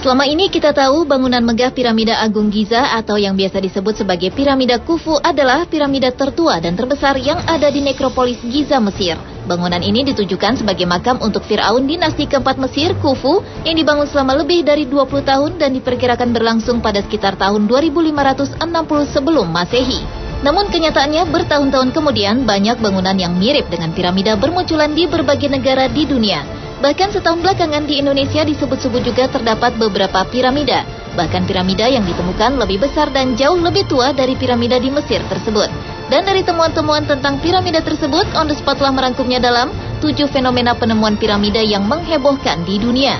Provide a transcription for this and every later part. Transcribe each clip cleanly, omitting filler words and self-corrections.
Selama ini kita tahu bangunan megah piramida Agung Giza atau yang biasa disebut sebagai piramida Khufu adalah piramida tertua dan terbesar yang ada di nekropolis Giza, Mesir. Bangunan ini ditujukan sebagai makam untuk Fir'aun dinasti keempat Mesir, Khufu, yang dibangun selama lebih dari 20 tahun dan diperkirakan berlangsung pada sekitar tahun 2560 sebelum Masehi. Namun kenyataannya bertahun-tahun kemudian banyak bangunan yang mirip dengan piramida bermunculan di berbagai negara di dunia. Bahkan setahun belakangan di Indonesia disebut-sebut juga terdapat beberapa piramida. Bahkan piramida yang ditemukan lebih besar dan jauh lebih tua dari piramida di Mesir tersebut. Dan dari temuan-temuan tentang piramida tersebut, On The Spot telah merangkumnya dalam 7 fenomena penemuan piramida yang menghebohkan di dunia.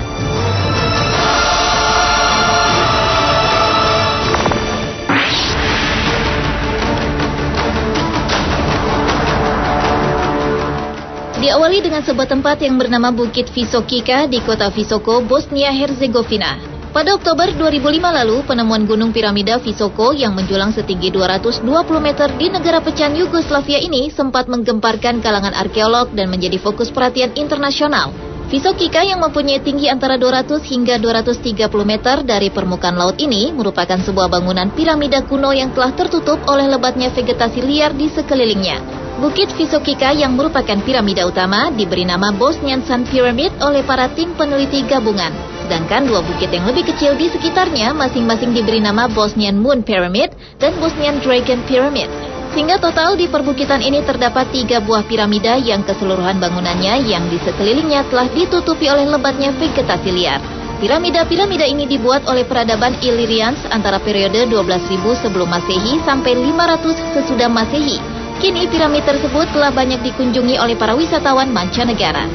Diawali dengan sebuah tempat yang bernama Bukit Visokika di kota Visoko, Bosnia-Herzegovina. Pada Oktober 2005 lalu, penemuan gunung piramida Visoko yang menjulang setinggi 220 meter di negara pecahan Yugoslavia ini sempat menggemparkan kalangan arkeolog dan menjadi fokus perhatian internasional. Visokika yang mempunyai tinggi antara 200 hingga 230 meter dari permukaan laut ini merupakan sebuah bangunan piramida kuno yang telah tertutup oleh lebatnya vegetasi liar di sekelilingnya. Bukit Visokika yang merupakan piramida utama diberi nama Bosnian Sun Pyramid oleh para tim peneliti gabungan. Sedangkan dua bukit yang lebih kecil di sekitarnya masing-masing diberi nama Bosnian Moon Pyramid dan Bosnian Dragon Pyramid. Sehingga total di perbukitan ini terdapat 3 buah piramida yang keseluruhan bangunannya yang di sekelilingnya telah ditutupi oleh lebatnya vegetasi liar. Piramida-piramida ini dibuat oleh peradaban Illyrians antara periode 12.000 sebelum Masehi sampai 500 sesudah Masehi. Kini piramid tersebut telah banyak dikunjungi oleh para wisatawan mancanegara.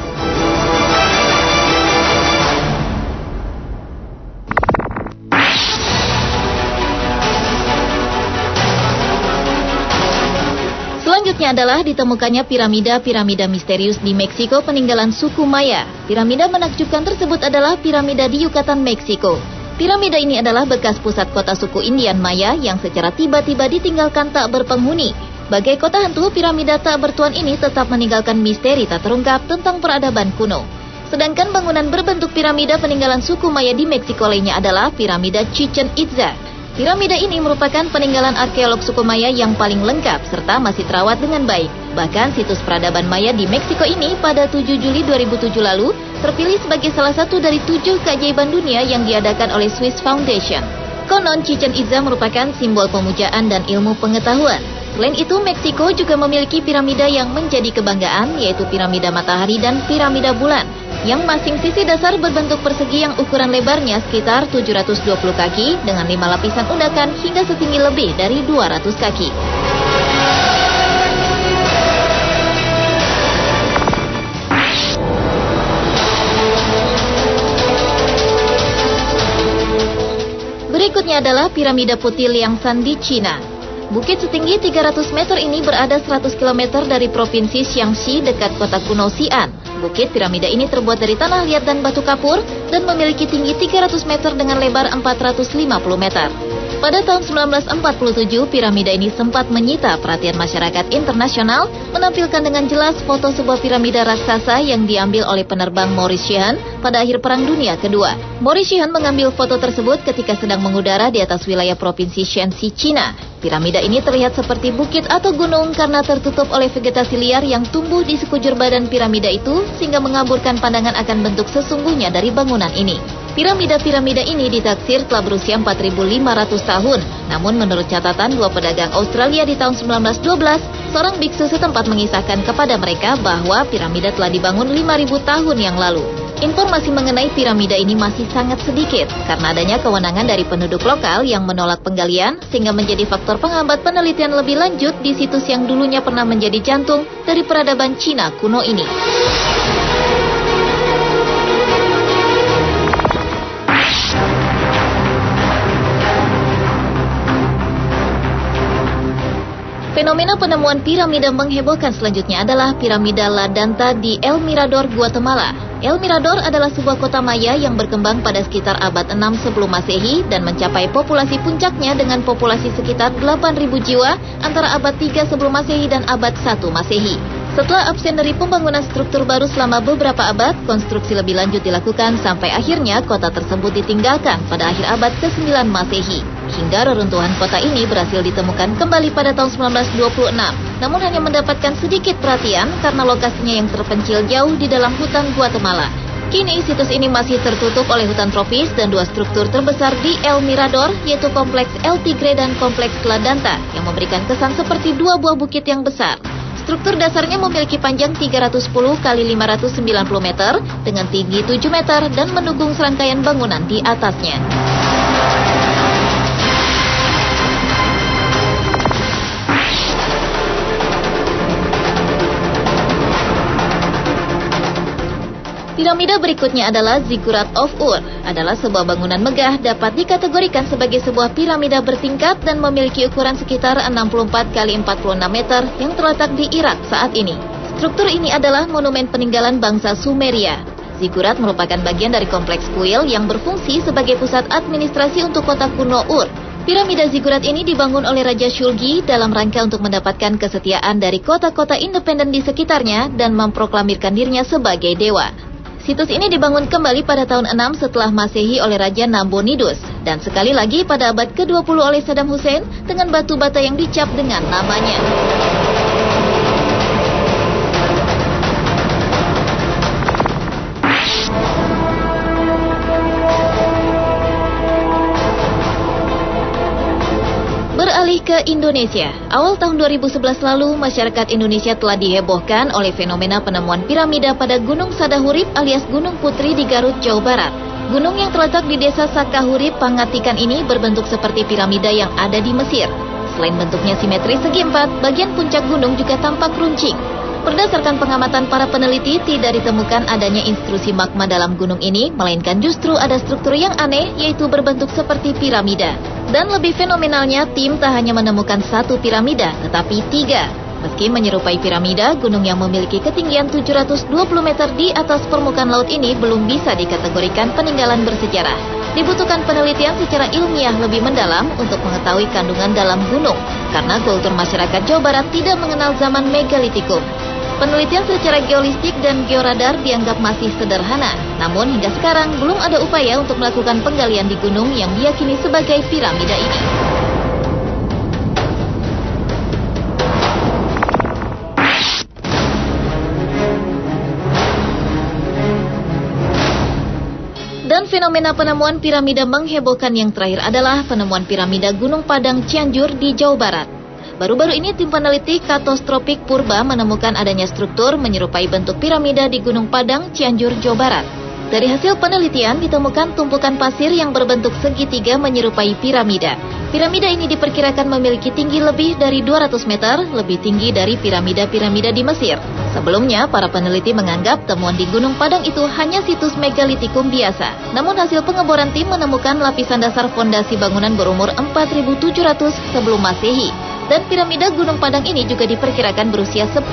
Selanjutnya adalah ditemukannya piramida-piramida misterius di Meksiko peninggalan suku Maya. Piramida menakjubkan tersebut adalah piramida di Yucatan, Meksiko. Piramida ini adalah bekas pusat kota suku Indian Maya yang secara tiba-tiba ditinggalkan tak berpenghuni. Bagai kota hantu, piramida tak bertuan ini tetap meninggalkan misteri tak terungkap tentang peradaban kuno. Sedangkan bangunan berbentuk piramida peninggalan suku Maya di Meksiko lainnya adalah piramida Chichen Itza. Piramida ini merupakan peninggalan arkeolog suku Maya yang paling lengkap serta masih terawat dengan baik. Bahkan situs peradaban Maya di Meksiko ini pada 7 Juli 2007 lalu terpilih sebagai salah satu dari 7 keajaiban dunia yang diadakan oleh Swiss Foundation. Konon Chichen Itza merupakan simbol pemujaan dan ilmu pengetahuan. Selain itu, Meksiko juga memiliki piramida yang menjadi kebanggaan, yaitu piramida matahari dan piramida bulan, yang masing sisi dasar berbentuk persegi yang ukuran lebarnya sekitar 720 kaki dengan 5 lapisan undakan hingga setinggi lebih dari 200 kaki. Berikutnya adalah piramida putih Liangshan di Cina. Bukit setinggi 300 meter ini berada 100 km dari provinsi Shaanxi dekat kota kuno Xi'an. Bukit piramida ini terbuat dari tanah liat dan batu kapur dan memiliki tinggi 300 meter dengan lebar 450 meter. Pada tahun 1947, piramida ini sempat menyita perhatian masyarakat internasional, menampilkan dengan jelas foto sebuah piramida raksasa yang diambil oleh penerbang Maurice Sheehan pada akhir Perang Dunia Kedua. Maurice Sheehan mengambil foto tersebut ketika sedang mengudara di atas wilayah provinsi Shaanxi, Cina. Piramida ini terlihat seperti bukit atau gunung karena tertutup oleh vegetasi liar yang tumbuh di sekujur badan piramida itu, sehingga mengaburkan pandangan akan bentuk sesungguhnya dari bangunan ini. Piramida-piramida ini ditaksir telah berusia 4.500 tahun. Namun menurut catatan dua pedagang Australia di tahun 1912, seorang biksu setempat mengisahkan kepada mereka bahwa piramida telah dibangun 5.000 tahun yang lalu. Informasi mengenai piramida ini masih sangat sedikit karena adanya kewenangan dari penduduk lokal yang menolak penggalian, sehingga menjadi faktor penghambat penelitian lebih lanjut di situs yang dulunya pernah menjadi jantung dari peradaban Cina kuno ini. Fenomena penemuan piramida menghebohkan selanjutnya adalah piramida La Danta di El Mirador, Guatemala. El Mirador adalah sebuah kota Maya yang berkembang pada sekitar abad 6 sebelum Masehi dan mencapai populasi puncaknya dengan populasi sekitar 8.000 jiwa antara abad 3 sebelum Masehi dan abad 1 Masehi. Setelah absen dari pembangunan struktur baru selama beberapa abad, konstruksi lebih lanjut dilakukan sampai akhirnya kota tersebut ditinggalkan pada akhir abad ke-9 Masehi. Hingga reruntuhan kota ini berhasil ditemukan kembali pada tahun 1926, namun hanya mendapatkan sedikit perhatian karena lokasinya yang terpencil jauh di dalam hutan Guatemala. Kini situs ini masih tertutup oleh hutan tropis dan dua struktur terbesar di El Mirador, yaitu Kompleks El Tigre dan Kompleks La Danta, yang memberikan kesan seperti dua buah bukit yang besar. Struktur dasarnya memiliki panjang 310 kali 590 meter dengan tinggi 7 meter dan mendukung serangkaian bangunan di atasnya. Piramida berikutnya adalah Ziggurat of Ur. Adalah sebuah bangunan megah, dapat dikategorikan sebagai sebuah piramida bertingkat dan memiliki ukuran sekitar 64 kali 46 meter yang terletak di Irak saat ini. Struktur ini adalah monumen peninggalan bangsa Sumeria. Ziggurat merupakan bagian dari kompleks kuil yang berfungsi sebagai pusat administrasi untuk kota kuno Ur. Piramida Ziggurat ini dibangun oleh Raja Shulgi dalam rangka untuk mendapatkan kesetiaan dari kota-kota independen di sekitarnya dan memproklamirkan dirinya sebagai dewa. Situs ini dibangun kembali pada tahun 6 setelah Masehi oleh Raja Nabonidus dan sekali lagi pada abad ke-20 oleh Saddam Hussein dengan batu bata yang dicap dengan namanya. Beralih ke Indonesia, awal tahun 2011 lalu, masyarakat Indonesia telah dihebohkan oleh fenomena penemuan piramida pada Gunung Sadahurip alias Gunung Putri di Garut, Jawa Barat. Gunung yang terletak di desa Sakahurip, Pangatikan ini berbentuk seperti piramida yang ada di Mesir. Selain bentuknya simetris segi empat, bagian puncak gunung juga tampak runcing. Berdasarkan pengamatan para peneliti, tidak ditemukan adanya intrusi magma dalam gunung ini, melainkan justru ada struktur yang aneh, yaitu berbentuk seperti piramida. Dan lebih fenomenalnya, tim tak hanya menemukan satu piramida, tetapi 3. Meski menyerupai piramida, gunung yang memiliki ketinggian 720 meter di atas permukaan laut ini belum bisa dikategorikan peninggalan bersejarah. Dibutuhkan penelitian secara ilmiah lebih mendalam untuk mengetahui kandungan dalam gunung, karena kultur masyarakat Jawa Barat tidak mengenal zaman megalitikum. Penelitian secara geolistik dan georadar dianggap masih sederhana, namun hingga sekarang belum ada upaya untuk melakukan penggalian di gunung yang diyakini sebagai piramida ini. Dan fenomena penemuan piramida menghebohkan yang terakhir adalah penemuan piramida Gunung Padang Cianjur di Jawa Barat. Baru-baru ini tim peneliti Katastropik Purba menemukan adanya struktur menyerupai bentuk piramida di Gunung Padang, Cianjur, Jawa Barat. Dari hasil penelitian ditemukan tumpukan pasir yang berbentuk segitiga menyerupai piramida. Piramida ini diperkirakan memiliki tinggi lebih dari 200 meter, lebih tinggi dari piramida-piramida di Mesir. Sebelumnya, para peneliti menganggap temuan di Gunung Padang itu hanya situs megalitikum biasa. Namun hasil pengeboran tim menemukan lapisan dasar fondasi bangunan berumur 4.700 sebelum Masehi. Dan piramida Gunung Padang ini juga diperkirakan berusia 10.000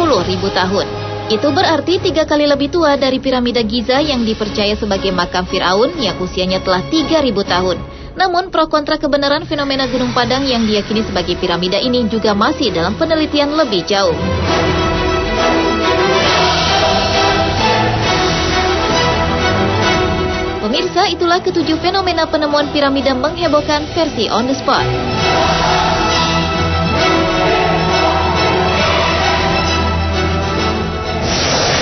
tahun. Itu berarti 3 kali lebih tua dari piramida Giza yang dipercaya sebagai makam Firaun yang usianya telah 3.000 tahun. Namun pro kontra kebenaran fenomena Gunung Padang yang diyakini sebagai piramida ini juga masih dalam penelitian lebih jauh. Pemirsa, itulah ke-7 fenomena penemuan piramida menghebohkan versi On The Spot.